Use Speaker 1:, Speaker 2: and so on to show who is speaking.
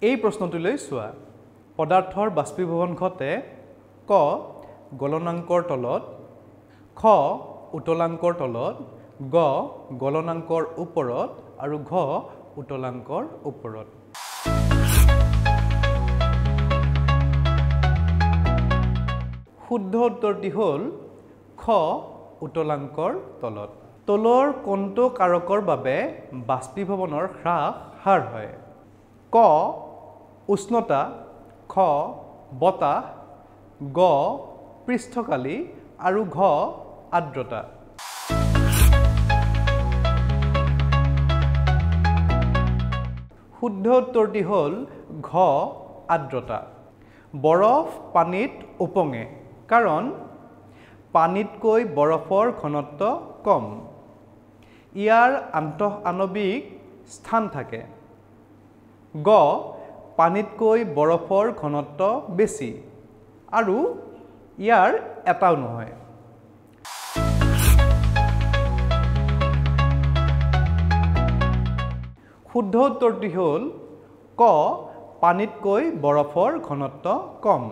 Speaker 1: এই প্ৰশ্নটোলৈ চোৱা পদাৰ্থৰ বাষ্পীভৱন ঘটে ক গলনাঙ্কৰ তলত খ উতলাঙ্কৰ তলত গ গলনাঙ্কৰ ওপৰত আৰু ঘ উতলাঙ্কৰ ওপৰত শুদ্ধ উত্তৰটি হ'ল খ উতলাঙ্কৰ তলত তলৰ কোনটো কাৰকৰ বাবে বাষ্পীভৱনৰ হ্ৰাস হাৰ হয় ক উষ্ণতা খ বতাহ গ পৃষ্ঠকালি আৰু ঘ আৰ্দ্ৰতা শুদ্ধ উত্তৰটি হ'ল ঘ আৰ্দ্ৰতা বৰফ পানীত উপঙে কাৰণ পানীতকৈ বৰফৰ ঘনত্ব কম ইয়াৰ আন্তঃআণৱিক স্থান থাকে গ পানীতকৈ বৰফৰ ঘনত্ব বেছি আৰু ইয়াৰ এটাও নহয় শুদ্ধ উত্তৰটি হ'ল ক পানীতকৈ বৰফৰ ঘনত্ব কম